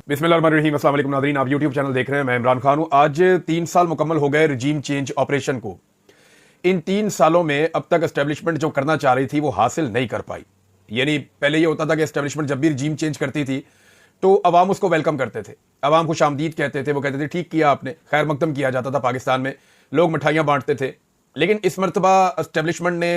बिस्मिल्लाहिर्रहमानिर्रहीम। अस्सलाम वालेकुम नाज़रीन, आप यूट्यूब चैनल देख रहे हैं। मैं इमरान खान हूं। आज 3 साल मुकम्मल हो गए रजीम चेंज ऑपरेशन को। इन 3 सालों में अब तक एस्टेब्लिशमेंट जो करना चाह रही थी वो हासिल नहीं कर पाई। यानी पहले ये होता था कि एस्टेब्लिशमेंट जब भी रजीम चेंज करती थी तो अवाम उसको वेलकम करते थे, अवाम खुश आमदीद कहते थे, वो कहते थे ठीक किया आपने, खैर मकदम किया जाता था पाकिस्तान में, लोग मिठाइयाँ बांटते थे। लेकिन इस मरतबा एस्टेब्लिशमेंट ने,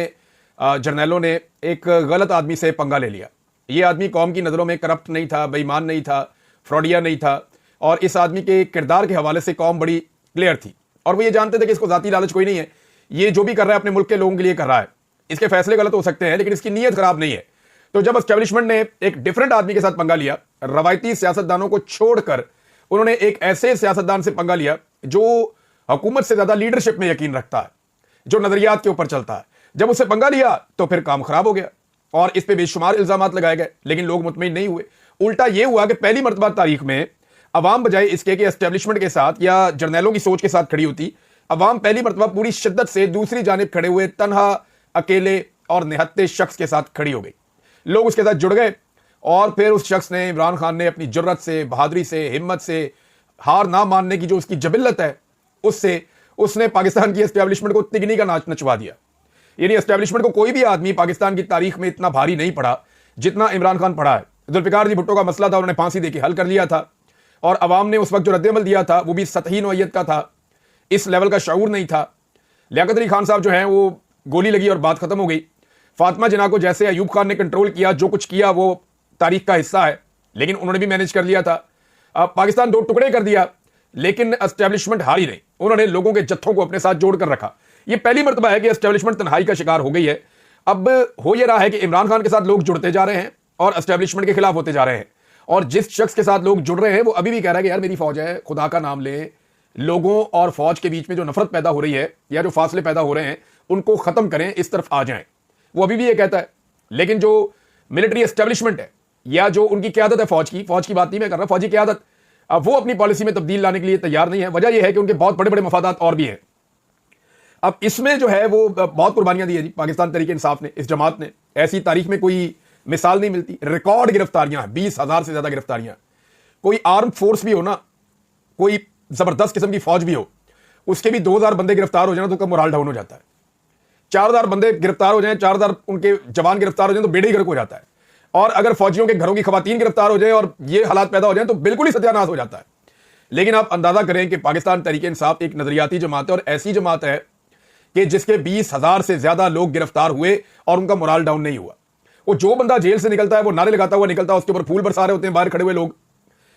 जर्नैलों ने एक गलत आदमी से पंगा ले लिया। ये आदमी कौम की नज़रों में करप्ट नहीं था, बेईमान नहीं था, फ्रॉडिया नहीं था, और इस आदमी के किरदार के हवाले से कौम बड़ी क्लियर थी और वो ये जानते थे कि इसको जाती लालच कोई नहीं है, ये जो भी कर रहा है अपने मुल्क के लोगों के लिए कर रहा है। इसके फैसले गलत हो सकते हैं लेकिन इसकी नीयत खराब नहीं है। तो जब एस्टेब्लिशमेंट ने एक डिफरेंट आदमी के साथ पंगा लिया, रवायती सियासतदानों को छोड़कर उन्होंने एक ऐसे सियासतदान से पंगा लिया जो हुकूमत से ज्यादा लीडरशिप में यकीन रखता है, जो नजरियात के ऊपर चलता है। जब उससे पंगा लिया तो फिर काम खराब हो गया और इस पे बेशुमार इल्जामात लगाए गए, लेकिन लोग मुतमईन नहीं हुए। उल्टा यह हुआ कि पहली मरतबा तारीख में अवाम बजाय इसके कि एस्टेब्लिशमेंट के साथ या जर्नैलों की सोच के साथ खड़ी होती, अवाम पहली मरतबा पूरी शिद्दत से दूसरी जानिब खड़े हुए तन्हा, अकेले और निहत्ते शख्स के साथ खड़ी हो गई। लोग उसके साथ जुड़ गए और फिर उस शख्स ने, इमरान खान ने, अपनी जुर्रत से, बहादुरी से, हिम्मत से, हार ना मानने की जो उसकी जबिल्लत है उससे उसने पाकिस्तान की एस्टेब्लिशमेंट को तिगनी का नाच नचवा दिया। यानी एस्टेब्लिशमेंट को कोई भी आदमी पाकिस्तान की तारीख में इतना भारी नहीं पड़ा जितना इमरान खान पड़ा है। जुल्फिकार जी भुट्टो का मसला था, उन्होंने फांसी देके हल कर लिया था और अवाम ने उस वक्त जो रद्दमल दिया था वो भी सतही नौइयत का था, इस लेवल का शऊर नहीं था। लियाकत अली खान साहब जो हैं वो गोली लगी और बात खत्म हो गई। फातिमा जिन्ना को जैसे अयूब खान ने कंट्रोल किया, जो कुछ किया वो तारीख का हिस्सा है, लेकिन उन्होंने भी मैनेज कर लिया था। अब पाकिस्तान दो टुकड़े कर दिया लेकिन एस्टेब्लिशमेंट हारी नहीं, उन्होंने लोगों के जत्थों को अपने साथ जोड़कर रखा। ये पहली मरतबा है कि एस्टेब्लिशमेंट तन्हाई का शिकार हो गई है। अब हो यह रहा है कि इमरान खान के साथ लोग जुड़ते जा रहे हैं और एस्टेब्लिशमेंट के खिलाफ होते जा रहे हैं, और जिस शख्स के साथ लोग जुड़ रहे हैं वो अभी भी कह रहा है कि यार मेरी फौज है, खुदा का नाम ले। लोगों और फौज के बीच में जो नफरत पैदा हो रही है या जो फासले पैदा हो रहे हैं उनको खत्म करें, इस तरफ आ जाएं, वो अभी भी ये कहता है। लेकिन जो मिलिट्री एस्टेब्लिशमेंट है या जो उनकी क्यादत है, फौज की बात नहीं मैं कर रहा, फौजी क्यादत, अब वो अपनी पॉलिसी में तब्दील लाने के लिए तैयार नहीं है। वजह यह है कि उनके बहुत बड़े बड़े मफादात और भी हैं। अब इसमें जो है वो बहुत कुर्बानियां दी है जी पाकिस्तान तहरीक इंसाफ ने, इस जमात ने। ऐसी तारीख में कोई मिसाल नहीं मिलती। रिकॉर्ड गिरफ्तारियां हैं, 20,000 से ज्यादा गिरफ्तारियां। कोई आर्म फोर्स भी हो ना, कोई जबरदस्त किस्म की फौज भी हो, उसके भी 2,000 बंदे गिरफ्तार हो जाए तो उनका मोराल डाउन हो जाता है। 4,000 बंदे गिरफ्तार हो जाए, 4,000 उनके जवान गिरफ्तार हो जाए तो बेड़े ही गर्क हो जाता है। और अगर फौजियों के घरों की खवातीन गिरफ्तार हो जाए और ये हालात पैदा हो जाए तो बिल्कुल ही सत्यानाश हो जाता है। लेकिन आप अंदाजा करें कि पाकिस्तान तहरीक इंसाफ एक नजरियाती जमात है और ऐसी जमात है कि जिसके 20,000 से ज्यादा लोग गिरफ्तार हुए और उनका मोराल डाउन नहीं हुआ। वो जो बंदा जेल से निकलता है वो नारे लगाता हुआ निकलता है, उसके ऊपर फूल बरसा रहे होते हैं बाहर खड़े हुए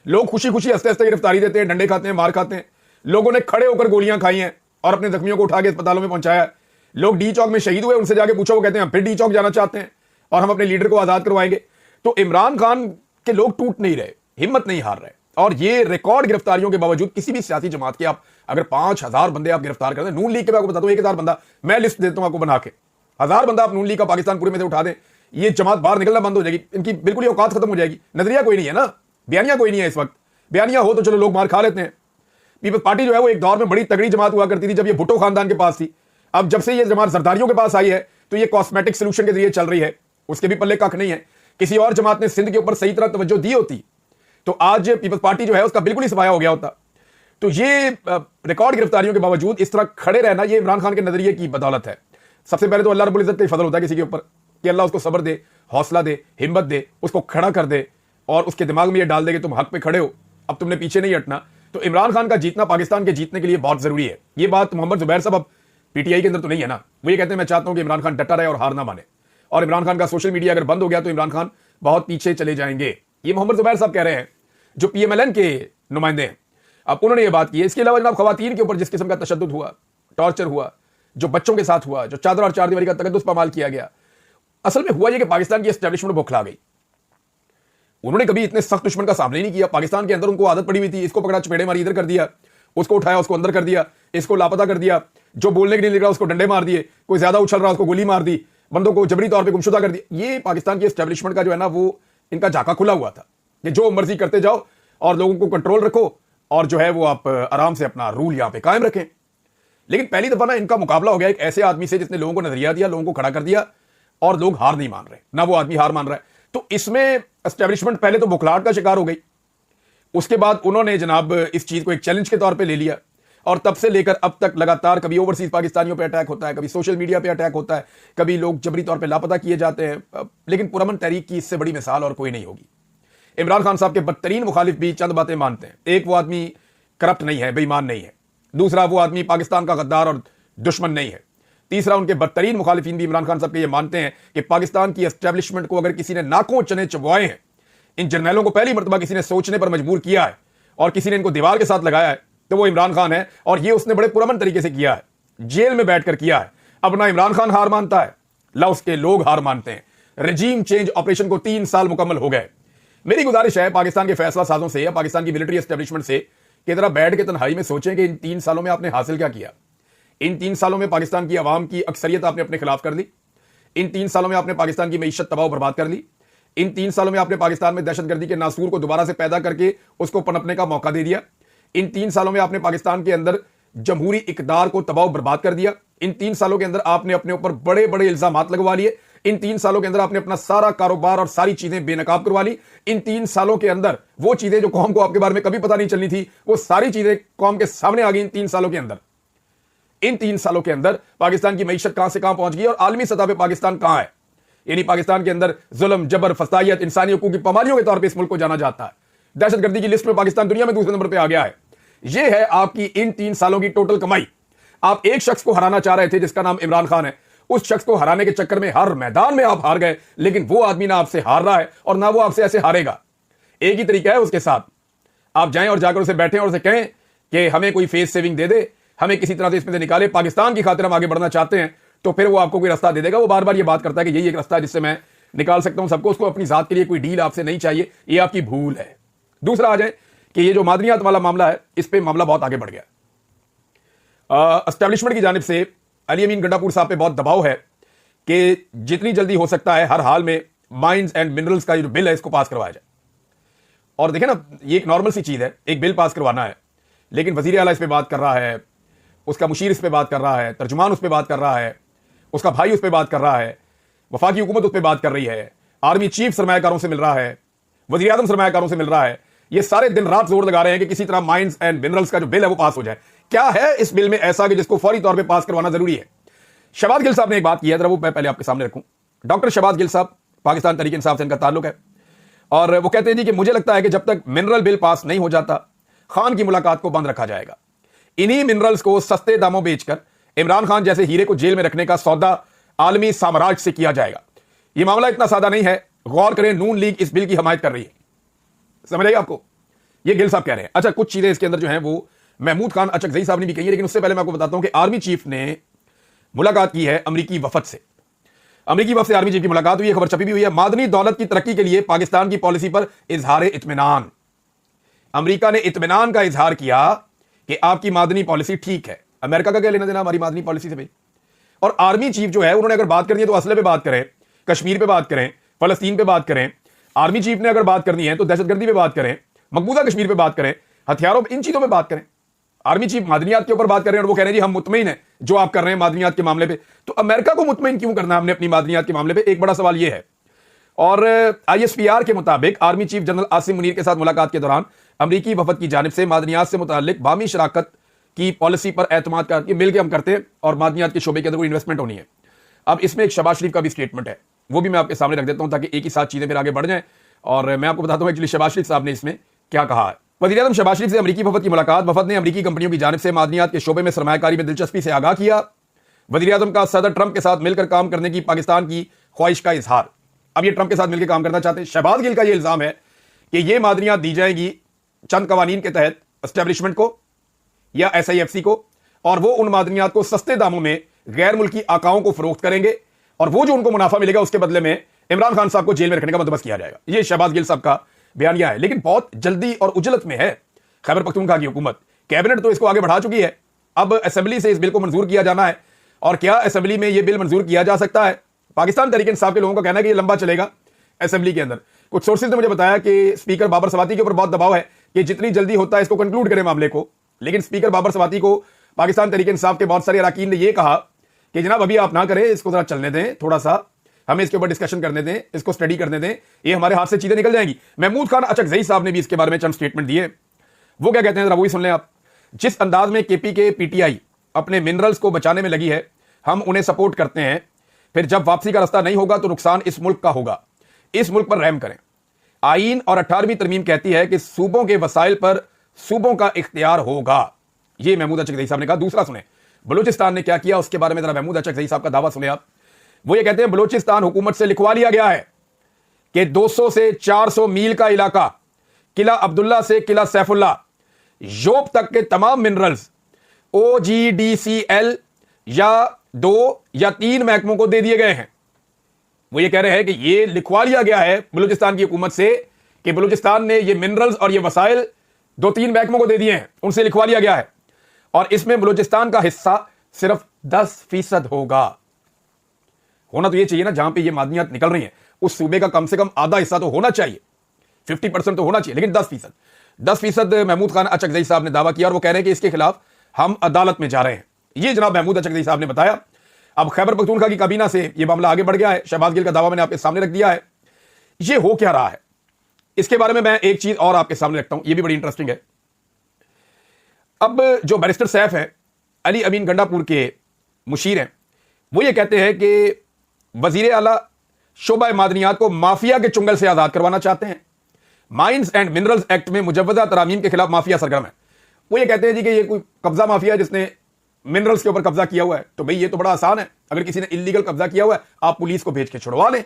लोग खुशी खुशी हंसते हंसते गिरफ्तारी देते हैं, डंडे खाते हैं, मार खाते हैं। लोगों ने खड़े होकर गोलियां खाई हैं और अपने जख्मियों को उठा के अस्पतालों में पहुंचाया। लोग डी चौक में शहीद हुए, उनसे जाके पूछो, वो कहते हैं हम फिर डी चौक जाना चाहते हैं और हम अपने लीडर को आजाद करवाएंगे। तो इमरान खान के लोग टूट नहीं रहे, हिम्मत नहीं हार रहे। और ये रिकॉर्ड गिरफ्तारियों के बावजूद किसी भी सियासी जमात के आप अगर 5,000 बंदे आप गिरफ्तार करते हैं, नून लीग के मैं आपको बताता हूं 1,000 बंदा, मैं लिस्ट देता हूं आपको बना के, 1,000 बंदा आप नून लीग का पाकिस्तान पूरे में से उठा दें, ये जमात बाहर निकलना बंद हो जाएगी, इनकी बिल्कुल ही औकात खत्म हो जाएगी। नजरिया कोई नहीं है ना, बयानिया कोई नहीं है। इस वक्त बयानिया हो तो चलो लोग मार खा लेते हैं। पीपल्स पार्टी जो है वो एक दौर में बड़ी तगड़ी जमात हुआ करती थी जब ये भुट्टो खानदान के पास थी। अब जब से ये जमात जरदारियों के पास आई है तो ये कॉस्मेटिक सोल्यूशन के जरिए चल रही है, उसके भी पल्ले कख नहीं है। किसी और जमात ने सिंध के ऊपर सही तरह तवज्जो दी होती तो आज पीपल्स पार्टी जो है उसका बिल्कुल ही सफाया हो गया होता। तो ये रिकॉर्ड गिरफ्तारियों के बावजूद इस तरह खड़े रहना, ये इमरान खान के नजरिए की बदौलत है। सबसे पहले तो अल्लाह रब्बुल इज्जत का फजल होता है किसी के ऊपर कि अल्लाह उसको सब्र दे, हौसला दे, हिम्मत दे, उसको खड़ा कर दे और उसके दिमाग में ये डाल दे कि तुम हक पे खड़े हो, अब तुमने पीछे नहीं हटना। तो इमरान खान का जीतना पाकिस्तान के जीतने के लिए बहुत जरूरी है। ये बात मोहम्मद जुबैर साहब अब पीटीआई के अंदर तो नहीं है ना, वो ये कहते हैं मैं चाहता हूं कि इमरान खान डटा रहे और हार ना माने, और इमरान खान का सोशल मीडिया अगर बंद हो गया तो इमरान खान बहुत पीछे चले जाएंगे। ये मोहम्मद जुबैर साहब कह रहे हैं जो पीएमएलएन के नुमाइंदे हैं। अब उन्होंने ये बात की है। इसके अलावा जनाब खवातीन के ऊपर जिस किस्म का तशद्दुद हुआ, टॉर्चर हुआ, जो बच्चों के साथ हुआ, जो चादर और चारदीवारी का तकद्दुस पामाल किया गया, असल में हुआ यह कि पाकिस्तान की एस्टेब्लिशमेंट बौखला गई। उन्होंने कभी इतने सख्त दुश्मन का सामना ही नहीं किया। पाकिस्तान के अंदर उनको आदत पड़ी हुई थी, इसको पकड़ा चपेड़े मारी, इधर कर दिया, उसको उठाया उसको अंदर कर दिया, इसको लापता कर दिया, जो बोलने के लिए निकला उसको डंडे मार दिए, कोई ज्यादा उछल रहा उसको गोली मार दी, बंदों को जबरी तौर पे गुमशुदा कर दिया। ये पाकिस्तान की एस्टेब्लिशमेंट का जो है ना वो इनका झाका खुला हुआ था कि जो मर्जी करते जाओ और लोगों को कंट्रोल रखो और जो है वो आप आराम से अपना रूल यहां पे कायम रखें। लेकिन पहली दफा ना इनका मुकाबला हो गया एक ऐसे आदमी से जिसने लोगों को नजरिया दिया, लोगों को खड़ा कर दिया और लोग हार नहीं मान रहे, ना वो आदमी हार मान रहा है। तो इसमें एस्टेब्लिशमेंट पहले तो बुखलाहट का शिकार हो गई। उसके बाद उन्होंने जनाब इस चीज को एक चैलेंज के तौर पे ले लिया और तब से लेकर अब तक लगातार कभी ओवरसीज पाकिस्तानियों पे अटैक होता है, कभी सोशल मीडिया पे अटैक होता है, कभी लोग जबरी तौर पे लापता किए जाते हैं। लेकिन पुरअमन तहरीक की इससे बड़ी मिसाल और कोई नहीं होगी। इमरान खान साहब के बदतरीन मुखालिफ भी चंद बातें मानते हैं। एक, वो आदमी करप्ट नहीं है, बेईमान नहीं है। दूसरा, वो आदमी पाकिस्तान का गद्दार और दुश्मन नहीं है। तीसरा, उनके बदतरीन मुखालिफिन भी इमरान खान साहब के ये मानते हैं कि पाकिस्तान की एस्टेब्लिशमेंट को अगर किसी ने नाकों चने चबवाए हैं, इन जर्नैलों को पहली मरतबा किसी ने सोचने पर मजबूर किया है और किसी ने इनको दीवार के साथ लगाया है, तो वो इमरान खान है। और ये उसने बड़े पुरअमन तरीके से किया है, जेल में बैठकर किया है। अब ना इमरान खान हार मानता है, ना उसके लोग हार मानते हैं। रजीम चेंज ऑपरेशन को 3 साल मुकम्मल हो गए। मेरी गुजारिश है पाकिस्तान के फैसला साजों से या पाकिस्तान की मिलिट्री एस्टेब्लिशमेंट से कि जरा बैठ के तन्हाई में सोचें कि इन 3 सालों में आपने हासिल क्या किया। इन 3 सालों में पाकिस्तान की आवाम की अक्सरियत आपने अपने खिलाफ कर ली। इन 3 सालों में आपने पाकिस्तान की मईशत तबाह बर्बाद कर ली। इन 3 सालों में आपने पाकिस्तान में दहशतगर्दी के नासूर को दोबारा से पैदा करके उसको पनपने का मौका दे दिया। इन 3 सालों में आपने पाकिस्तान के अंदर जमहूरी इकदार को तबाह बर्बाद कर दिया। इन 3 सालों के अंदर आपने अपने ऊपर बड़े बड़े इल्जामात लगवा लिए। इन 3 सालों के अंदर आपने अपना सारा कारोबार और सारी चीजें बेनकाब करवा ली। इन 3 सालों के अंदर वो चीजें जो कौम को आपके बारे में कभी पता नहीं चलनी थी, वो सारी चीजें कौम के सामने आ गई इन 3 सालों के अंदर। इन 3 सालों के अंदर पाकिस्तान की मईशत कहां से कहां पहुंच गई और आलमी सतह पर पाकिस्तान कहां है। यानी पाकिस्तान के अंदर जुल्म, जबर, फसायत, इंसानी हकूक की पामालियों के तौर पर इस मुल्क को जाना जाता है। दहशतगर्दी की लिस्ट में पाकिस्तान दुनिया में दूसरे नंबर पर आ गया है। यह है आपकी इन 3 सालों की टोटल कमाई। आप एक शख्स को हराना चाह रहे थे जिसका नाम इमरान खान है। उस शख्स को हराने के चक्कर में हर मैदान में आप हार गए, लेकिन वो आदमी ना आपसे हार रहा है और ना वो आपसे ऐसे हारेगा। एक ही तरीका है उसके साथ, आप जाएं और जाकर उसे बैठें और उसे कहें कि हमें कोई फेस सेविंग दे दे, हमें किसी तरह से इसमें से निकाले, पाकिस्तान की खातिर हम आगे बढ़ना चाहते हैं। तो फिर वो आपको कोई रास्ता दे देगा। वो बार बार ये बात करता है कि यही एक रास्ता है जिससे मैं निकाल सकता हूं सबको। उसको अपनी जात के लिए कोई डील आपसे नहीं चाहिए। ये आपकी भूल है। दूसरा आ जाए कि ये जो मादनियात वाला मामला है, इस पे मामला बहुत आगे बढ़ गया। एस्टेब्लिशमेंट की जानिब से अली अमीन गंडापुर साहब पे बहुत दबाव है कि जितनी जल्दी हो सकता है हर हाल में माइंस एंड मिनरल्स का जो बिल है इसको पास करवाया जाए। और देखें ना, ये एक नॉर्मल सी चीज है, एक बिल पास करवाना है, लेकिन वजीर आला इस पे बात कर रहा है, उसका मुशीर इस पे बात कर रहा है, तर्जुमान उस पे बात कर रहा है, उसका भाई उस पे बात कर रहा है, वफाकी हुकूमत उस पे बात कर रही है, आर्मी चीफ सरमायाकारों से मिल रहा है, वजीर आजम सरमायाकारों से मिल रहा है। ये सारे दिन रात जोर लगा रहे हैं कि किसी तरह माइंस एंड मिनरल्स का जो बिल है वो पास हो जाए। क्या है इस बिल में ऐसा कि जिसको फौरी तौर पे पास करवाना जरूरी है? शहबाज गिल साहब ने एक बात की है, जरा वो मैं पहले आपके सामने रखूं। डॉक्टर शहबाज गिल साहब, पाकिस्तान तहरीक इंसाफ से इनका ताल्लुक है, और वो कहते हैं जी कि मुझे लगता है कि जब तक मिनरल बिल पास नहीं हो जाता, खान की मुलाकात को बंद रखा जाएगा। इन्हीं मिनरल्स को सस्ते दामों बेचकर इमरान खान जैसे हीरे को जेल में रखने का सौदा आलमी साम्राज्य से किया जाएगा। यह मामला इतना सादा नहीं है। गौर करें, नून लीग इस बिल की हमायत कर रही है। समझ आइए आपको, ये गिल साहब कह रहे हैं। अच्छा, कुछ चीजें इसके अंदर जो हैं वो महमूद खान अचकजई साहब ने भी कही है, लेकिन उससे पहले मैं आपको बताता हूं कि आर्मी चीफ ने मुलाकात की है अमरीकी वफद से। अमरीकी वफद से आर्मी चीफ की मुलाकात हुई है, खबर छपी भी हुई है। मादनी दौलत की तरक्की के लिए पाकिस्तान की पॉलिसी पर इजहार इत्मीनान। अमरीका ने इत्मीनान का इजहार किया कि आपकी मादनी पॉलिसी ठीक है। अमेरिका का क्या लेना देना हमारी मादनी पॉलिसी से भाई? और आर्मी चीफ जो है उन्होंने अगर बात करनी है तो असले पे बात करें, कश्मीर पे बात करें, फलस्तीन पे बात करें। आर्मी चीफ ने अगर बात करनी है तो दहशतगर्दी पे बात करें, मकबूजा कश्मीर पे बात करें, हथियारों, इन चीजों पे बात करें। आर्मी चीफ मादनियात के ऊपर बात कर रहे हैं और वो कह रहे हैं जी हम मुतमईन हैं जो आप कर रहे हैं मादनियात के मामले पे। तो अमेरिका को मुतमईन क्यों करना हमने अपनी मादनियात के मामले पे? एक बड़ा सवाल ये है। और ISPR के मुताबिक army chief general Asim Munir के साथ मुलाकात के दौरान अमरीकी वफद की जानिब से मादनियात से मुताल्लिक बामी शराकत की पॉलिसी पर एतमाद का मिल के हम करते हैं और मादनियात के शोबे के अंदर कोई इन्वेस्टमेंट होनी है। अब इसमें एक शहबाज शरीफ का भी स्टेटमेंट है, वो भी मैं आपके सामने रख देता हूं ताकि एक ही साथ चीजें फिर आगे बढ़ जाएं। और मैं आपको बताता हूं एक्चुअली शहबाज शरीफ साहब ने इसमें क्या कहा है। वज़ीर आज़म शहबाज शरीफ से अमरीकी वफद की मुलाकात। वफद ने अमरीकी कंपनियों की जानिब से मादनियात के शोबे में सरमायाकारी में दिलचस्पी से आगाह किया। वज़ीर आज़म का सदर ट्रंप के साथ मिलकर काम करने की पाकिस्तान की ख्वाहिश का इजहार। अब ये ट्रंप के साथ मिलकर काम करना चाहते हैं। शहबाज गिल का ये इल्जाम है कि ये मादनियात दी जाएंगी चंद कवानीन के तहत एस्टेब्लिशमेंट को या SIFC को, और वो उन मादनियात को सस्ते दामों में गैर मुल्की आकाओं को फरोख्त करेंगे और वो जो उनको मुनाफा मिलेगा उसके बदले में इमरान खान साहब को जेल में रखने का बंदोबस्त किया जाएगा। ये शहबाज गिल साहब का बयानिया है, लेकिन बहुत जल्दी और उजलत में है। खैबर पख्तूनख्वा की हुकूमत, कैबिनेट तो इसको आगे बढ़ा चुकी है, अब असेंबली से इस बिल को मंजूर किया जाना है। और क्या असेंबली में यह बिल मंजूर किया जा सकता है? पाकिस्तान तहरीक इंसाफ के लोगों का कहना है कि यह लंबा चलेगा असेंबली के अंदर। कुछ सोर्सेज ने मुझे बताया कि स्पीकर बाबर सवाती के ऊपर बहुत दबाव है कि जितनी जल्दी होता है इसको कंक्लूड करें मामले को। लेकिन स्पीकर बाबर सवाती को पाकिस्तान तहरीक इंसाफ के बहुत सारे अरकान ने यह कहा कि जनाब अभी आप ना करें, इसको जरा चलने दें थोड़ा सा, हमें इसके ऊपर डिस्कशन करने दें, इसको स्टडी करने दें, ये हमारे हाथ से चीजें निकल जाएंगी। महमूद खान अचकजई साहब ने भी इसके बारे में चंद स्टेटमेंट दिए। वो क्या कहते हैं, जरा वो ही सुन लें आप। जिस अंदाज में केपी के पीटीआई अपने मिनरल्स को बचाने में लगी है, हम उन्हें सपोर्ट करते हैं। फिर जब वापसी का रास्ता नहीं होगा तो नुकसान इस मुल्क का होगा। इस मुल्क पर रहम करें। आईन और 18वीं तरमीम कहती है कि सूबों के वसाइल पर सूबों का इख्तियार होगा। यह महमूद अचकजई साहब ने कहा। दूसरा सुने, बलूचिस्तान ने क्या किया उसके बारे में जरा महमूद अचकजई साहब का दावा सुने आप। वो ये कहते हैं, बलूचिस्तान हुकूमत से लिखवा लिया गया है कि 200 से 400 मील का इलाका, किला अब्दुल्ला से किला सैफुल्ला, योब तक के तमाम मिनरल्स OGDCL या 2 या 3 महकमों को दे दिए गए हैं। वो ये कह रहे हैं कि ये लिखवा लिया गया है बलूचिस्तान की हुकूमत से कि बलूचिस्तान ने ये मिनरल्स और ये वसाइल 2-3 महकमों को दे दिए हैं, उनसे लिखवा लिया गया है, और इसमें बलूचिस्तान का हिस्सा सिर्फ 10% होगा। होना तो ये चाहिए ना, जहां पे ये मादनियात निकल रही हैं उस सूबे का कम से कम आधा हिस्सा तो होना चाहिए, 50% तो होना चाहिए, लेकिन 10% महमूद खान अचकजई साहब ने दावा किया, और वो कह रहे हैं कि इसके खिलाफ हम अदालत में जा रहे हैं। ये जनाब महमूद अचकजई साहब ने बताया। अब खैबर पख्तूनख्वा की काबीना से ये मामला आगे बढ़ गया है। शहबाज गिल का दावा मैंने आपके सामने रख दिया है। ये हो क्या रहा है, इसके बारे में मैं एक चीज और आपके सामने रखता हूं, ये भी बड़ी इंटरेस्टिंग है। अब जो बैरिस्टर सैफ है, अली अमीन गंडापुर के मुशीर हैं, वो ये कहते हैं कि वजीर आला शोबा मादनियात को माफिया के चुंगल से आजाद करवाना चाहते हैं। माइंस एंड मिनरल्स एक्ट में मुजव्वजा तरामीम के खिलाफ माफिया सरगर्म है। वो ये कहते हैं जी कि ये कोई कब्जा माफिया है जिसने मिनरल्स के ऊपर कब्जा किया हुआ है। तो भाई ये तो बड़ा आसान है, अगर किसी ने इलीगल कब्जा किया हुआ है आप पुलिस को भेज के छुड़वा लें।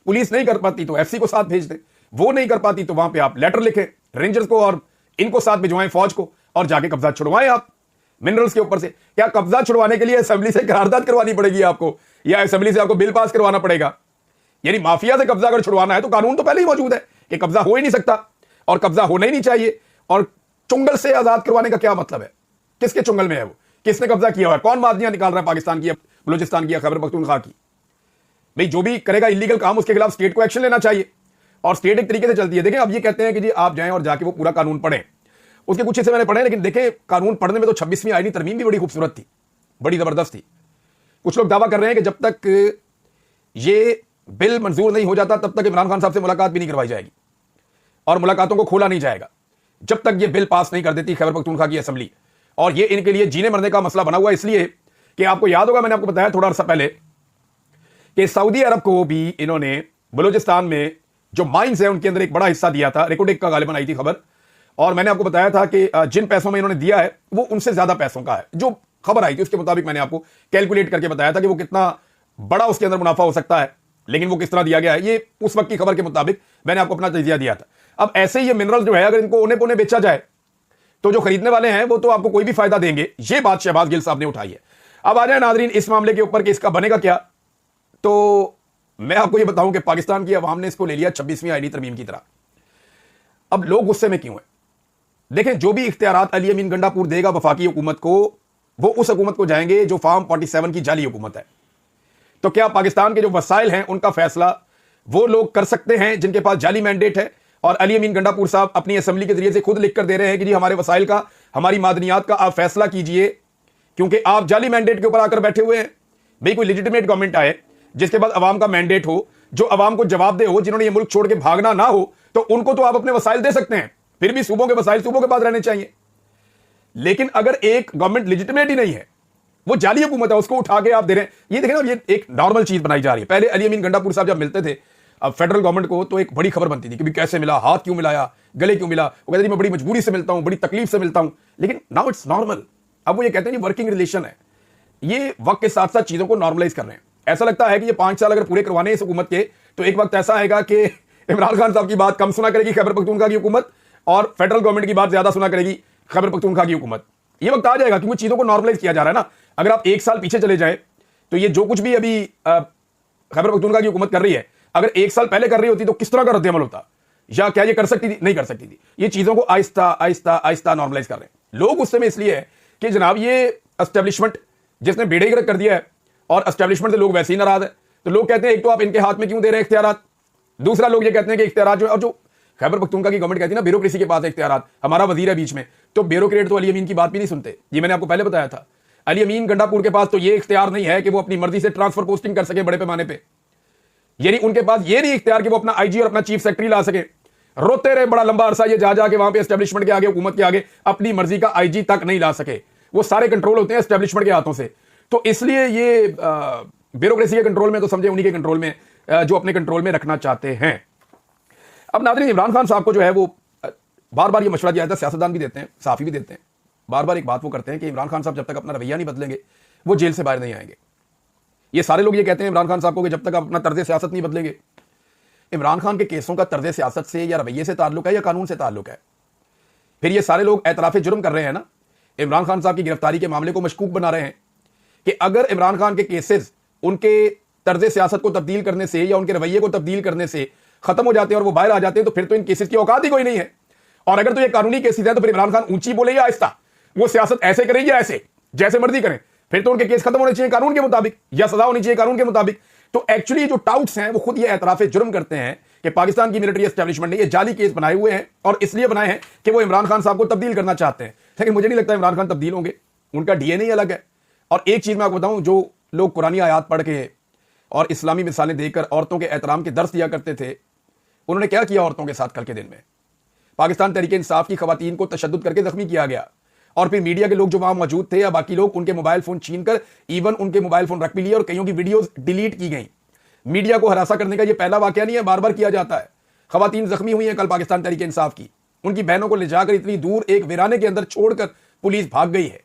पुलिस नहीं कर पाती तो एफसी को साथ भेज दें, वो नहीं कर पाती तो वहां पे आप लेटर लिखें रेंजर्स को और इनको साथ भिजवाएं फौज को, और जाके कब्जा छुड़वाएं आप मिनरल्स के ऊपर से। क्या कब्जा छुड़वाने के लिए असेंबली से करारदाद करवानी पड़ेगी आपको, या असेंबली से आपको बिल पास करवाना पड़ेगा? यानी माफिया से कब्जा अगर छुड़वाना है तो कानून तो पहले ही मौजूद है कि कब्जा हो ही नहीं सकता और कब्जा होना ही नहीं चाहिए। और चुंगल से आजाद करवाने का क्या मतलब है? किसके चुंगल में है वो? किसने कब्जा किया हुआ है? कौन मादनियां निकाल रहा है पाकिस्तान की, बलूचिस्तान की, खैबर पख्तूनख्वा की? भाई जो भी करेगा इलीगल काम उसके खिलाफ स्टेट को एक्शन लेना चाहिए, और स्टेट एक तरीके से चलती है। देखें, अब ये कहते हैं कि जी आप जाएं और जाके वो पूरा कानून पढ़ें। उसके कुछ हिस्से मैंने पढ़े, लेकिन देखें कानून पढ़ने में तो 26वीं आईनी तरमीम भी बड़ी खूबसूरत थी, बड़ी जबरदस्त थी। कुछ लोग दावा कर रहे हैं कि जब तक ये बिल मंजूर नहीं हो जाता तब तक इमरान खान साहब से मुलाकात भी नहीं करवाई जाएगी और मुलाकातों को खोला नहीं जाएगा जब तक ये बिल पास नहीं कर देती खैबर पख्तूनख्वा की असेंबली। और ये इनके लिए जीने मरने का मसला बना हुआ है, इसलिए कि आपको याद होगा मैंने आपको बताया थोड़ा अर्सा पहले कि सऊदी अरब को भी इन्होंने बलूचिस्तान में जो माइंस है उनके अंदर एक बड़ा हिस्सा दिया था। रिकॉर्डिंग का गालिबन आई थी खबर, और मैंने आपको बताया था कि जिन पैसों में इन्होंने दिया है वो उनसे ज्यादा पैसों का है। जो खबर आई थी उसके मुताबिक मैंने आपको कैलकुलेट करके बताया था कि वो कितना बड़ा उसके अंदर मुनाफा हो सकता है, लेकिन वो किस तरह दिया गया है ये उस वक्त की खबर के मुताबिक मैंने आपको अपना तजिया दिया था। अब ऐसे ये मिनरल जो है अगर इनको ओने पोने बेचा जाए तो जो खरीदने वाले हैं वो तो आपको कोई भी फायदा देंगे। ये बात शहबाज गिल साहब ने उठाई है। अब आ जाए नाजरीन इस मामले के ऊपर कि इसका बनेगा क्या, तो मैं आपको ये बताऊं कि पाकिस्तान की अवाम ने इसको ले लिया 26वीं आईनी तरमीम की तरह। अब लोग गुस्से में क्यों हैं? देखें, जो भी इख्तियारात अली अमीन गंडापुर देगा वफाकी हुकूमत को, वो उस हुकूमत को जाएंगे जो फार्म 47 की जाली हुकूमत है। तो क्या पाकिस्तान के जो वसाइल हैं उनका फैसला वो लोग कर सकते हैं जिनके पास जाली मैंडेट है? और अली अमीन गंडापुर साहब अपनी असेंबली के जरिए से खुद लिख कर दे रहे हैं कि जी हमारे वसाइल का, हमारी मादनियात का आप फैसला कीजिए, क्योंकि आप जाली मैंडेट के ऊपर आकर बैठे हुए हैं। भाई कोई लेजिटिमेट गवर्नमेंट आए जिसके बाद अवाम का मैंडेट हो, जो अवाम को जवाब दे हो, जिन्होंने ये मुल्क छोड़ के भागना ना हो, तो उनको तो आप अपने वसाइल दे सकते हैं। फिर भी सूबों के वसाइल सूबों के पास रहने चाहिए। लेकिन अगर एक गवर्नमेंट लेजिटिमेट ही नहीं है, वो जाली हुकूमत है, उसको उठा के आप दे रहे हैं। ये देखें ना, ये एक नॉर्मल चीज बनाई जा रही है। पहले अली अमीन गंडापुर साहब जब मिलते थे अब फेडरल गवर्नमेंट को, तो एक बड़ी खबर बनती थी कि कैसे मिला, हाथ क्यों मिलाया, गले क्यों मिला। वो कहते थे मैं बड़ी मजबूरी से मिलता हूं, बड़ी तकलीफ से मिलता हूं। लेकिन नाउ इट्स नॉर्मल। अब वो ये कहते हैं वर्किंग रिलेशन है। ये वक्त के साथ साथ चीजों को नॉर्मलाइज कर रहे हैं। ऐसा लगता है कि ये 5 साल अगर पूरे करवाने इस हुकूमत के, तो एक वक्त ऐसा आएगा कि इमरान खान साहब की बात कम सुना करेगी खैबर पख्तूनख्वा की हुकूमत, और फेडरल गवर्नमेंट की बात ज्यादा सुना करेगी खैबर पख्तूनख्वा की हुकूमत। ये वक्त आ जाएगा क्योंकि चीजों को नॉर्मलाइज किया जा रहा है ना। अगर आप 1 साल पीछे चले जाए तो ये जो कुछ भी अभी खैबर पख्तूनख्वा की हुकूमत कर रही है, अगर 1 साल पहले कर रही होती तो किस तरह का रद्द-ए-अमल होता, या क्या ये कर सकती थी? नहीं कर सकती थी। ये चीजों को आहिस्ता आहिस्ता आहिस्ता नॉर्मलाइज कर रहे हैं लोग। उससे में इसलिए है कि जनाब ये एस्टेब्लिशमेंट जिसने बेड़े गर्क कर दिया है, और एस्टेब्लिशमेंट से लोग वैसे ही नाराज है। तो लोग कहते हैं एक तो आप इनके हाथ में क्यों दे रहे हैं इख्तियारात, दूसरा लोग ये कहते हैं कि इख्तियारात जो, और जो खैबर पख्तूनख्वा की गवर्नमेंट कहती है ना ब्यूरोक्रेसी के पास है इख्तियारात, हमारा वजीर है बीच में, तो ब्यूरोक्रेट तो अली अमीन की बात भी नहीं सुनते। ये मैंने आपको पहले बताया था। अली अमीन गंडापुर के पास तो ये इख्तियार नहीं है कि वो अपनी मर्जी से ट्रांसफर पोस्टिंग कर सके बड़े पैमाने पे। यानी उनके पास ये नहीं इख्तियार कि वो अपना आईजी और अपना चीफ सेक्रेटरी ला सके। रोते रहे बड़ा लंबा अरसा ये जा जाके वहां पे एस्टेब्लिशमेंट के आगे, हुकूमत के आगे अपनी मर्जी का आईजी तक नहीं ला सके। वो सारे कंट्रोल होते हैं एस्टेब्लिशमेंट के हाथों से। तो इसलिए ये ब्यूरोक्रेसी के कंट्रोल में तो समझे उन्हीं के कंट्रोल में, जो अपने कंट्रोल में रखना चाहते हैं। अब नाज़रीन, इमरान खान साहब को जो है वो बार बार ये मशवरा दिया जाता है, सियासतदान भी देते हैं, साफी भी देते हैं, बार बार एक बात वो करते हैं कि इमरान खान साहब जब तक अपना रवैया नहीं बदलेंगे वो जेल से बाहर नहीं आएंगे। ये सारे लोग ये कहते हैं इमरान खान साहब को कि जब तक आप अपना तर्ज सियासत नहीं बदलेंगे। इमरान खान के केसों का तर्ज सियासत से या रवैये से ताल्लुक है या कानून से ताल्लुक है? फिर ये सारे लोग एतराफ़ जुर्म कर रहे हैं ना, इमरान खान साहब की गिरफ्तारी के मामले को मशकूक बना रहे हैं कि अगर इमरान खान के केसेस उनके तर्ज सियासत को तब्दील करने से या उनके रवैये को तब्दील करने से खत्म हो जाते हैं और वो बाहर आ जाते हैं, तो फिर तो इन केसेस की औकात ही कोई नहीं है। और अगर तो ये कानूनी केसेस हैं तो फिर इमरान खान ऊंची बोले या आहिस्ता, वो सियासत ऐसे करें या ऐसे, जैसे मर्जी करें, फिर तो उनके केस खत्म होने चाहिए कानून के मुताबिक या सजा होनी चाहिए कानून के मुताबिक। तो एक्चुअली जो टाउट्स हैं वो खुद ये एतराफ़ जुर्म करते हैं कि पाकिस्तान की मिलिट्री एस्टेब्लिशमेंट ने ये जाली केस बनाए हुए हैं और इसलिए बनाए हैं कि वो इमरान खान साहब को तब्दील करना चाहते हैं। लेकिन मुझे नहीं लगता इमरान खान तब्दील होंगे, उनका डीएनए अलग है। और एक चीज मैं आपको बताऊं, जो लोग कुरानी आयात पढ़ के और इस्लामी मिसालें देकर औरतों के एहतराम के दर्स दिया करते थे, उन्होंने क्या किया औरतों के साथ कल के दिन में? पाकिस्तान तहरीक इंसाफ की खवातीन को तशद्दुद करके जख्मी किया गया और फिर मीडिया के लोग जो वहां मौजूद थे या बाकी लोग, उनके मोबाइल फोन छीनकर इवन उनके मोबाइल फोन रख भी लिए और कईयों की वीडियोस डिलीट की गई। मीडिया को हरासा करने का यह पहला वाकया नहीं है, बार बार किया जाता है। खवातीन जख्मी हुई हैं कल पाकिस्तान तहरीक इंसाफ की, उनकी बहनों को ले जाकर इतनी दूर एक वीराने के अंदर छोड़कर पुलिस भाग गई है।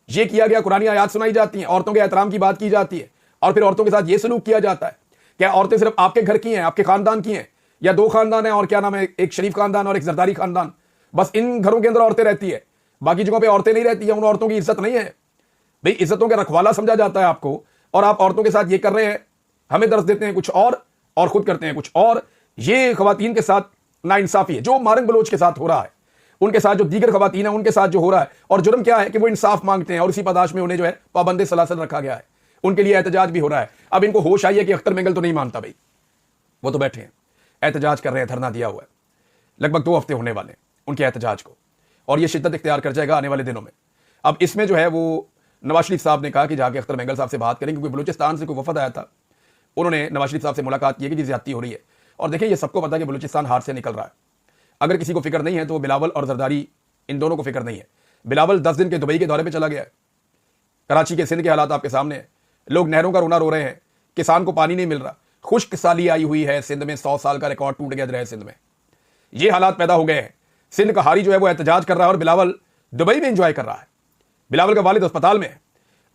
यह किया गया, कुरानी आयात सुनाई जाती हैं, औरतों के एहतराम की बात की जाती है और फिर औरतों के साथ यह सलूक किया जाता है। क्या औरतें सिर्फ आपके घर की हैं, आपके खानदान की हैं, या दो खानदान है और क्या नाम है, एक शरीफ खानदान और एक जरदारी खानदान, बस इन घरों के अंदर औरतें रहती है, बाकी जगहों पे औरतें नहीं रहती है? उन औरतों की इज्जत नहीं है भाई? इज्जतों का रखवाला समझा जाता है आपको और आप औरतों के साथ ये कर रहे हैं, हमें दर्ज देते हैं कुछ और खुद करते हैं कुछ और। ये खवातीन के साथ नाइंसाफी है जो मारंग बलोच के साथ हो रहा है, उनके साथ जो दीगर खवातीन है उनके साथ जो हो रहा है। और जुर्म क्या है कि वो इंसाफ मांगते हैं और इसी पादाश में उन्हें जो है पाबंदे सलासल रखा गया है, उनके लिए एहतजाज भी हो रहा है। अब इनको होश आई है कि अख्तर मेंगल तो नहीं मानता भाई, वो तो बैठे हैं एहतजाज कर रहे हैं, धरना दिया हुआ है, लगभग 2 हफ्ते होने वाले उनके एहतजाज को, और ये शिद्दत इख्तियार कर जाएगा आने वाले दिनों में। अब इसमें जो है वो नवाज शरीफ साहब ने कहा कि जाके अख्तर मेंगल साहब से बात करें, क्योंकि बलूचिस्तान से कोई वफद आया था, उन्होंने नवाज शरीफ साहब से मुलाकात की कि ज्यादती हो रही है। और देखिए, ये सबको पता है कि बलूचिस्तान हार से निकल रहा है। अगर किसी को फिक्र नहीं है तो वो बिलावल और जरदारी, इन दोनों को फिक्र नहीं है। बिलावल 10 दिन के दुबई के दौरे पे चला गया है। कराची के सिंध के हालात आपके सामने हैं, लोग नहरों का रोना रो रहे हैं, किसान को पानी नहीं मिल रहा, खुश्क साली आई हुई है सिंध में, 100 साल का रिकॉर्ड टूट गया है सिंध में। ये हालात पैदा हो गए हैं। सिंध का हारी जो है वो एहतजाज कर रहा है और बिलावल दुबई में इंजॉय कर रहा है। बिलावल का वालिद अस्पताल में है,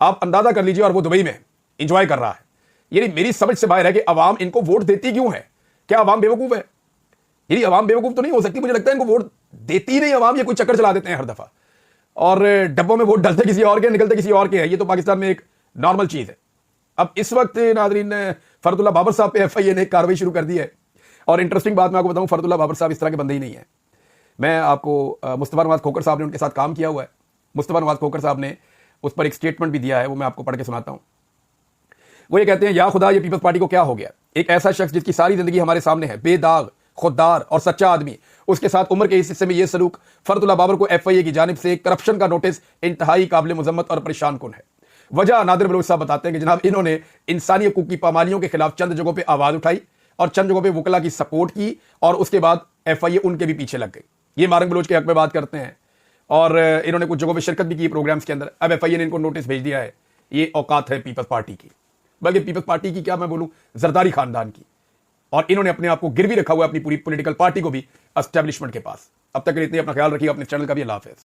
आप अंदाजा कर लीजिए, और वो दुबई में इंजॉय कर रहा है। यानी मेरी समझ से बाहर है कि अवाम इनको वोट देती क्यों है? क्या अवाम बेवकूफ है? यानी अवाम बेवकूफ तो नहीं हो सकती, मुझे लगता है इनको वोट देती नहीं अवाम, ये कोई चक्कर चला देते हैं हर दफा, और डब्बों में वोट डलते किसी और के, निकलते किसी और के है। ये तो पाकिस्तान में एक नॉर्मल चीज है। अब इस वक्त नाजरीन, फरदुल्ला बाबर साहब पे एफआईए ने कार्रवाई शुरू कर दी है। और इंटरेस्टिंग बात मैं आपको बताऊं, फरदुल्ला बाबर साहब इस तरह के बंदे ही नहीं है। मैं आपको मुस्तफा नवाज खोकर साहब ने उनके साथ काम किया हुआ है, मुस्तफा नवाज खोकर साहब ने उस पर एक स्टेटमेंट भी दिया है, वो मैं आपको पढ़ के सुनाता हूं। वो ये कहते हैं, या खुदा ये पीपल्स पार्टी को क्या हो गया, एक ऐसा शख्स जिसकी सारी जिंदगी हमारे सामने है, बेदाग, खुददार और सच्चा आदमी, उसके साथ उम्र के इस हिस्से में यह सलूक। फरदुल्ला बाबर को एफआईए की जानिब से करप्शन का नोटिस इंतहाई काबिल मुजम्मत और परेशान कुन है। वजह नादिर बलोच साहब बताते हैं कि जनाब इन्होंने इंसानी हकूक की पामालियों के खिलाफ चंद जगहों पर आवाज उठाई और चंद जगहों पर वकला की सपोर्ट की, और उसके बाद एफआईए उनके भी पीछे लग गई। ये मारंग बलोच के हक में बात करते हैं और इन्होंने कुछ जगहों पर शिरकत भी की प्रोग्राम्स के अंदर। अब एफआईए ने इनको नोटिस भेज दिया है। ये औकात है पीपल्स पार्टी की, बल्कि पीपल्स पार्टी की क्या मैं बोलूं, जरदारी खानदान की। और इन्होंने अपने आप को गिरवी रखा हुआ है अपनी पूरी पॉलिटिकल पार्टी को भी एस्टेब्लिशमेंट के पास। अब तक के लिए इतने, अपना ख्याल रखिए, अपने चैनल का भी अल्लाह हाफिज़।